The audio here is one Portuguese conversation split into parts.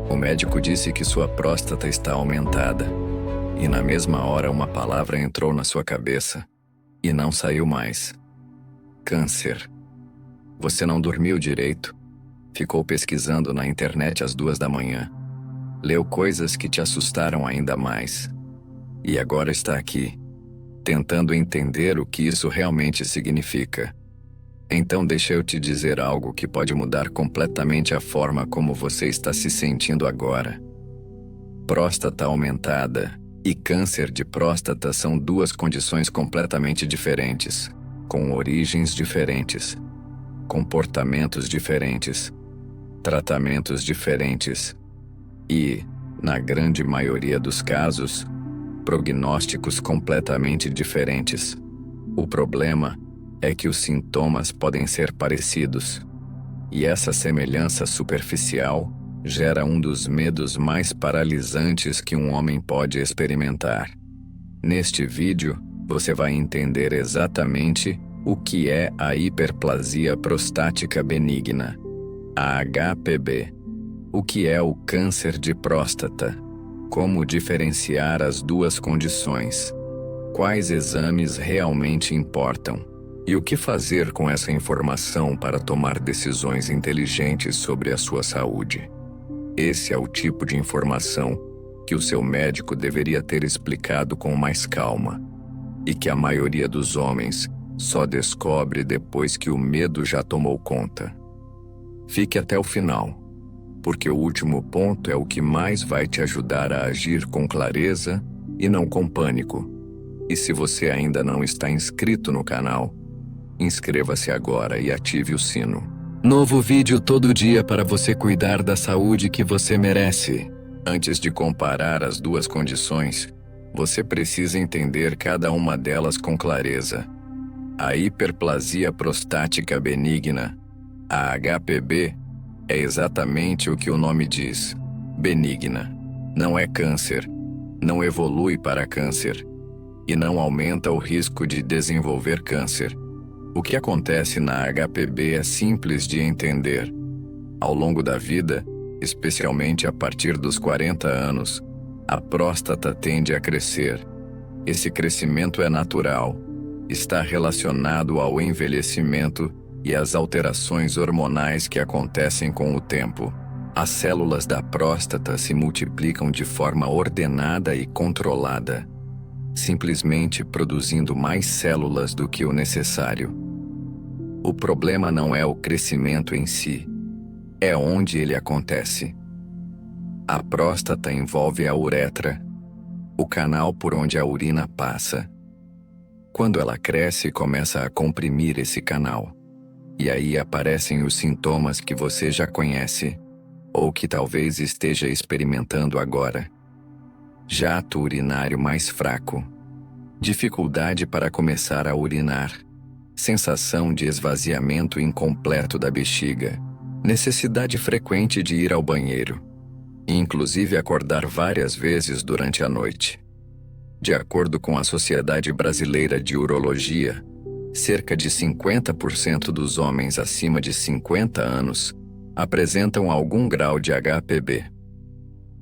O médico disse que sua próstata está aumentada. E na mesma hora uma palavra entrou na sua cabeça e não saiu mais. Câncer. Você não dormiu direito. Ficou pesquisando na internet às 2 da manhã. Leu coisas que te assustaram ainda mais. E agora está aqui, tentando entender o que isso realmente significa. Então deixa eu te dizer algo que pode mudar completamente a forma como você está se sentindo agora. Próstata aumentada e câncer de próstata são duas condições completamente diferentes, com origens diferentes, comportamentos diferentes, tratamentos diferentes e, na grande maioria dos casos, prognósticos completamente diferentes. O problema é que os sintomas podem ser parecidos, e essa semelhança superficial gera um dos medos mais paralisantes que um homem pode experimentar. Neste vídeo, você vai entender exatamente o que é a hiperplasia prostática benigna, a HPB, o que é o câncer de próstata, como diferenciar as duas condições, quais exames realmente importam, e o que fazer com essa informação para tomar decisões inteligentes sobre a sua saúde. Esse é o tipo de informação que o seu médico deveria ter explicado com mais calma, e que a maioria dos homens só descobre depois que o medo já tomou conta. Fique até o final, porque o último ponto é o que mais vai te ajudar a agir com clareza e não com pânico. E se você ainda não está inscrito no canal, inscreva-se agora e ative o sino. Novo vídeo todo dia para você cuidar da saúde que você merece. Antes de comparar as duas condições, você precisa entender cada uma delas com clareza. A hiperplasia prostática benigna, a HPB, é exatamente o que o nome diz: benigna. Não é câncer, não evolui para câncer e não aumenta o risco de desenvolver câncer. O que acontece na HPB é simples de entender. Ao longo da vida, especialmente a partir dos 40 anos, a próstata tende a crescer. Esse crescimento é natural, está relacionado ao envelhecimento e às alterações hormonais que acontecem com o tempo. As células da próstata se multiplicam de forma ordenada e controlada, simplesmente produzindo mais células do que o necessário. O problema não é o crescimento em si, é onde ele acontece. A próstata envolve a uretra, o canal por onde a urina passa. Quando ela cresce, começa a comprimir esse canal. E aí aparecem os sintomas que você já conhece, ou que talvez esteja experimentando agora. Jato urinário mais fraco, dificuldade para começar a urinar, sensação de esvaziamento incompleto da bexiga, necessidade frequente de ir ao banheiro, e inclusive acordar várias vezes durante a noite. De acordo com a Sociedade Brasileira de Urologia, cerca de 50% dos homens acima de 50 anos apresentam algum grau de HPB.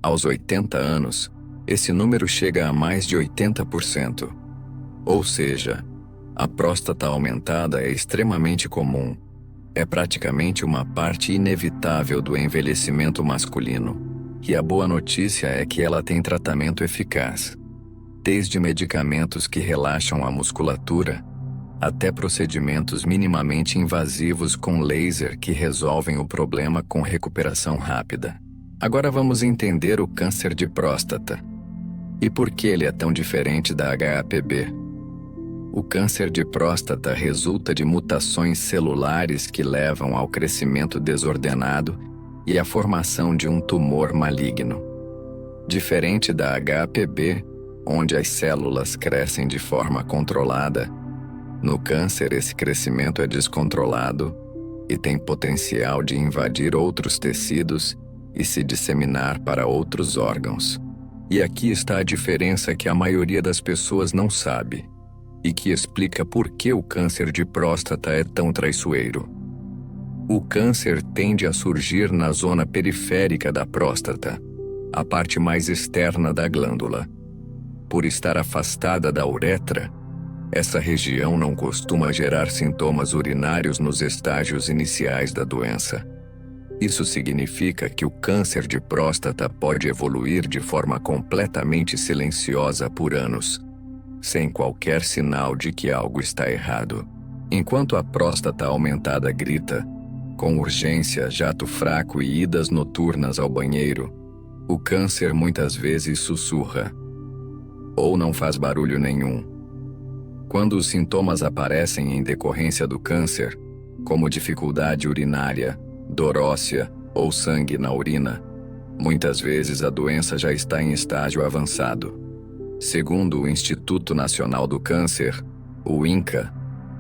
Aos 80 anos, esse número chega a mais de 80%. Ou seja, a próstata aumentada é extremamente comum. É praticamente uma parte inevitável do envelhecimento masculino. E a boa notícia é que ela tem tratamento eficaz. Desde medicamentos que relaxam a musculatura, até procedimentos minimamente invasivos com laser que resolvem o problema com recuperação rápida. Agora vamos entender o câncer de próstata. E por que ele é tão diferente da HPB? O câncer de próstata resulta de mutações celulares que levam ao crescimento desordenado e à formação de um tumor maligno. Diferente da HPB, onde as células crescem de forma controlada, no câncer esse crescimento é descontrolado e tem potencial de invadir outros tecidos e se disseminar para outros órgãos. E aqui está a diferença que a maioria das pessoas não sabe, e que explica por que o câncer de próstata é tão traiçoeiro. O câncer tende a surgir na zona periférica da próstata, a parte mais externa da glândula. Por estar afastada da uretra, essa região não costuma gerar sintomas urinários nos estágios iniciais da doença. Isso significa que o câncer de próstata pode evoluir de forma completamente silenciosa por anos, sem qualquer sinal de que algo está errado. Enquanto a próstata aumentada grita, com urgência, jato fraco e idas noturnas ao banheiro, o câncer muitas vezes sussurra, ou não faz barulho nenhum. Quando os sintomas aparecem em decorrência do câncer, como dificuldade urinária, dor óssea ou sangue na urina, muitas vezes a doença já está em estágio avançado. Segundo o Instituto Nacional do Câncer, o INCA,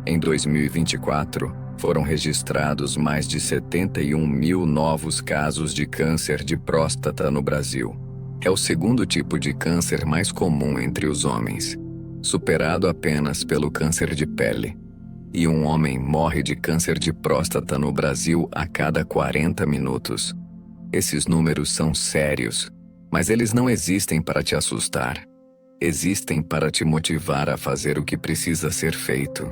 em 2024, foram registrados mais de 71 mil novos casos de câncer de próstata no Brasil. É o segundo tipo de câncer mais comum entre os homens, superado apenas pelo câncer de pele. E um homem morre de câncer de próstata no Brasil a cada 40 minutos. Esses números são sérios, mas eles não existem para te assustar. Existem para te motivar a fazer o que precisa ser feito,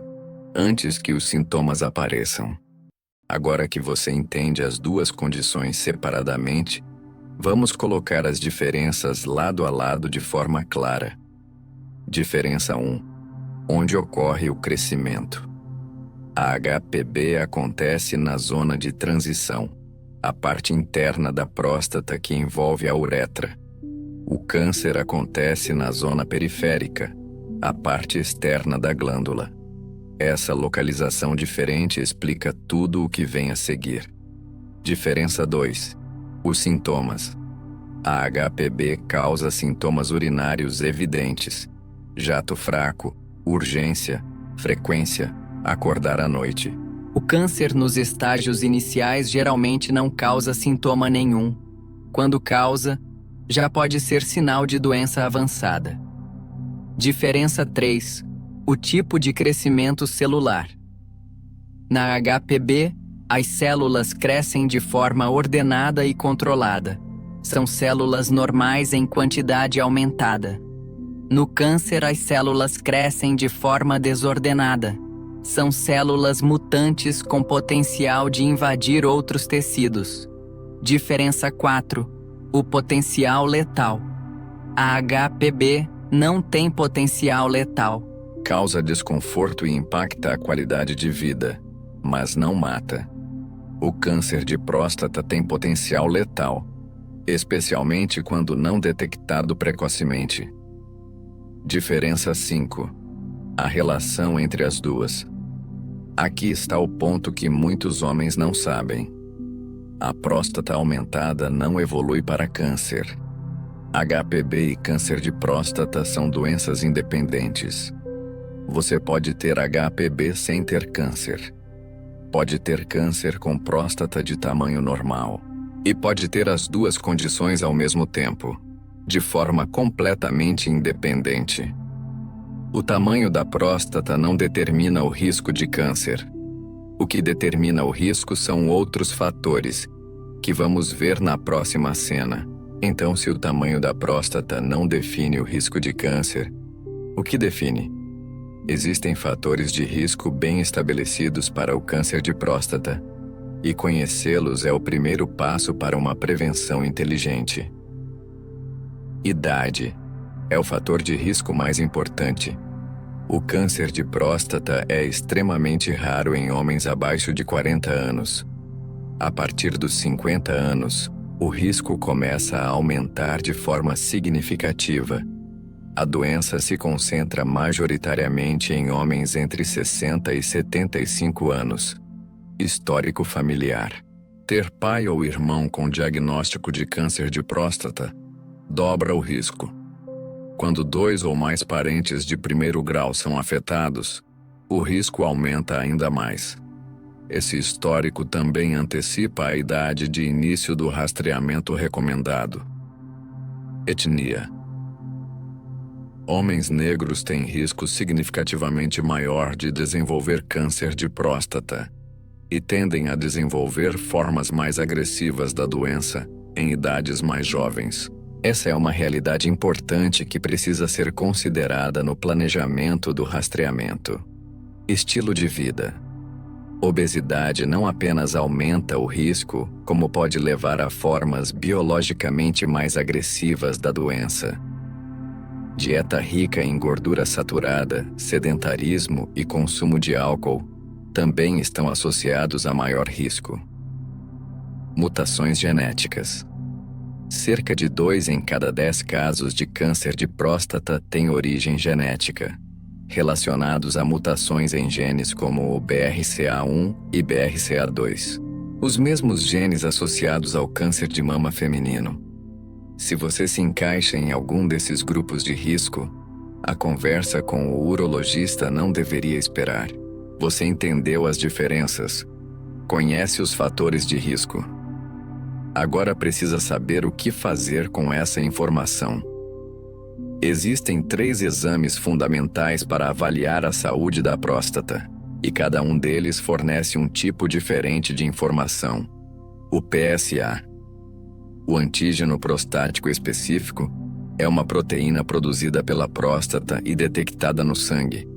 antes que os sintomas apareçam. Agora que você entende as duas condições separadamente, vamos colocar as diferenças lado a lado de forma clara. Diferença 1. Onde ocorre o crescimento. A HPB acontece na zona de transição, a parte interna da próstata que envolve a uretra. O câncer acontece na zona periférica, a parte externa da glândula. Essa localização diferente explica tudo o que vem a seguir. Diferença 2. Os sintomas. A HPB causa sintomas urinários evidentes: jato fraco, urgência, frequência, acordar à noite. O câncer nos estágios iniciais geralmente não causa sintoma nenhum. Quando causa, já pode ser sinal de doença avançada. Diferença 3. O tipo de crescimento celular. Na HPB, as células crescem de forma ordenada e controlada. São células normais em quantidade aumentada. No câncer, as células crescem de forma desordenada. São células mutantes com potencial de invadir outros tecidos. Diferença 4. O potencial letal. A HPB não tem potencial letal. Causa desconforto e impacta a qualidade de vida, mas não mata. O câncer de próstata tem potencial letal, especialmente quando não detectado precocemente. Diferença 5. A relação entre as duas. Aqui está o ponto que muitos homens não sabem. A próstata aumentada não evolui para câncer. HPB e câncer de próstata são doenças independentes. Você pode ter HPB sem ter câncer. Pode ter câncer com próstata de tamanho normal. E pode ter as duas condições ao mesmo tempo, de forma completamente independente. O tamanho da próstata não determina o risco de câncer. O que determina o risco são outros fatores, que vamos ver na próxima cena. Então, se o tamanho da próstata não define o risco de câncer, o que define? Existem fatores de risco bem estabelecidos para o câncer de próstata, e conhecê-los é o primeiro passo para uma prevenção inteligente. Idade é o fator de risco mais importante. O câncer de próstata é extremamente raro em homens abaixo de 40 anos. A partir dos 50 anos, o risco começa a aumentar de forma significativa. A doença se concentra majoritariamente em homens entre 60 e 75 anos. Histórico familiar. Ter pai ou irmão com diagnóstico de câncer de próstata dobra o risco. Quando 2 ou mais parentes de primeiro grau são afetados, o risco aumenta ainda mais. Esse histórico também antecipa a idade de início do rastreamento recomendado. Etnia. Homens negros têm risco significativamente maior de desenvolver câncer de próstata. e tendem a desenvolver formas mais agressivas da doença em idades mais jovens. Essa é uma realidade importante que precisa ser considerada no planejamento do rastreamento. Estilo de vida. Obesidade não apenas aumenta o risco, como pode levar a formas biologicamente mais agressivas da doença. Dieta rica em gordura saturada, sedentarismo e consumo de álcool também estão associados a maior risco. Mutações genéticas. Cerca de 2 em cada 10 casos de câncer de próstata têm origem genética, relacionados a mutações em genes como o BRCA1 e BRCA2, os mesmos genes associados ao câncer de mama feminino. Se você se encaixa em algum desses grupos de risco, a conversa com o urologista não deveria esperar. Você entendeu as diferenças, conhece os fatores de risco. Agora precisa saber o que fazer com essa informação. Existem 3 exames fundamentais para avaliar a saúde da próstata, e cada um deles fornece um tipo diferente de informação. O PSA. O antígeno prostático específico é uma proteína produzida pela próstata e detectada no sangue.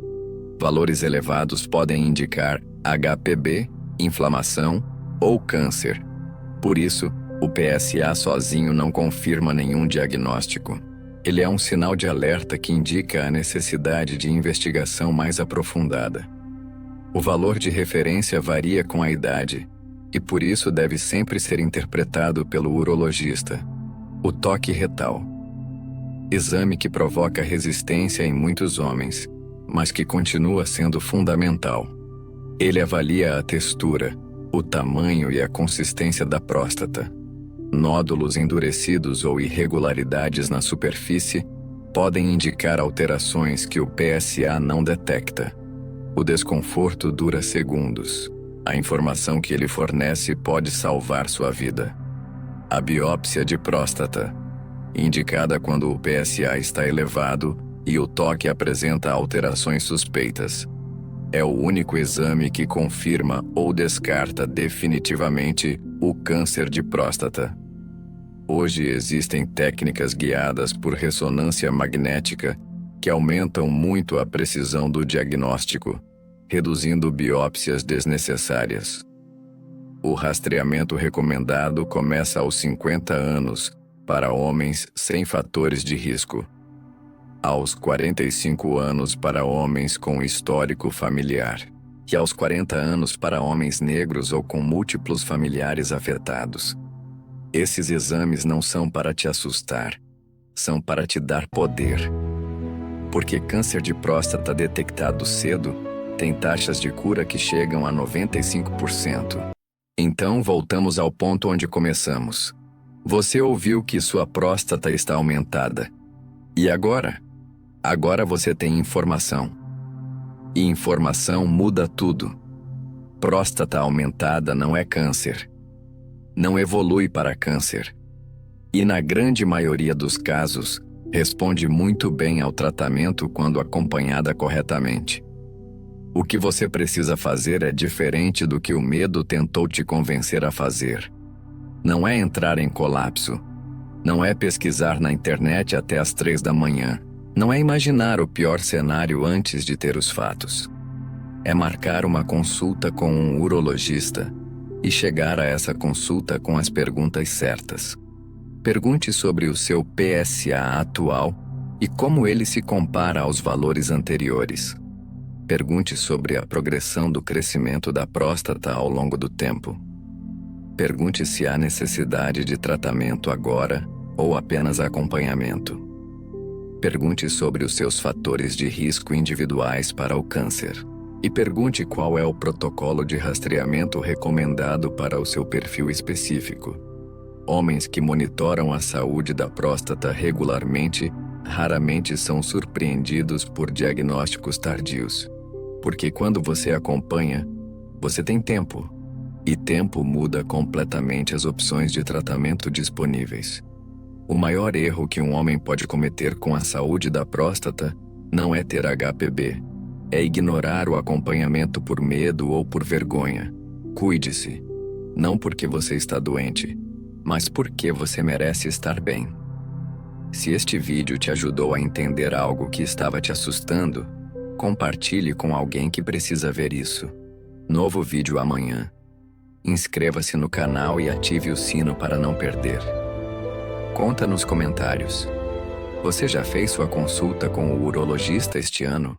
Valores elevados podem indicar HPV, inflamação ou câncer. Por isso, o PSA sozinho não confirma nenhum diagnóstico. Ele é um sinal de alerta que indica a necessidade de investigação mais aprofundada. O valor de referência varia com a idade, e por isso deve sempre ser interpretado pelo urologista. O toque retal. Exame que provoca resistência em muitos homens, mas que continua sendo fundamental. Ele avalia a textura, o tamanho e a consistência da próstata. Nódulos endurecidos ou irregularidades na superfície podem indicar alterações que o PSA não detecta. O desconforto dura segundos. A informação que ele fornece pode salvar sua vida. A biópsia de próstata, indicada quando o PSA está elevado e o toque apresenta alterações suspeitas. É o único exame que confirma ou descarta definitivamente o câncer de próstata. Hoje existem técnicas guiadas por ressonância magnética que aumentam muito a precisão do diagnóstico, reduzindo biópsias desnecessárias. O rastreamento recomendado começa aos 50 anos para homens sem fatores de risco, aos 45 anos para homens com histórico familiar, e aos 40 anos para homens negros ou com múltiplos familiares afetados. Esses exames não são para te assustar, são para te dar poder. Porque câncer de próstata detectado cedo tem taxas de cura que chegam a 95%. Então voltamos ao ponto onde começamos. Você ouviu que sua próstata está aumentada. E agora? Agora você tem informação. E informação muda tudo. Próstata aumentada não é câncer. Não evolui para câncer. E na grande maioria dos casos, responde muito bem ao tratamento quando acompanhada corretamente. O que você precisa fazer é diferente do que o medo tentou te convencer a fazer. Não é entrar em colapso. Não é pesquisar na internet até às 3 da manhã. Não é imaginar o pior cenário antes de ter os fatos. É marcar uma consulta com um urologista e chegar a essa consulta com as perguntas certas. Pergunte sobre o seu PSA atual e como ele se compara aos valores anteriores. Pergunte sobre a progressão do crescimento da próstata ao longo do tempo. Pergunte se há necessidade de tratamento agora ou apenas acompanhamento. Pergunte sobre os seus fatores de risco individuais para o câncer. E pergunte qual é o protocolo de rastreamento recomendado para o seu perfil específico. Homens que monitoram a saúde da próstata regularmente raramente são surpreendidos por diagnósticos tardios. Porque quando você acompanha, você tem tempo. E tempo muda completamente as opções de tratamento disponíveis. O maior erro que um homem pode cometer com a saúde da próstata não é ter HPV. É ignorar o acompanhamento por medo ou por vergonha. Cuide-se, não porque você está doente, mas porque você merece estar bem. Se este vídeo te ajudou a entender algo que estava te assustando, compartilhe com alguém que precisa ver isso. Novo vídeo amanhã. Inscreva-se no canal e ative o sino para não perder. Conta nos comentários. Você já fez sua consulta com o urologista este ano?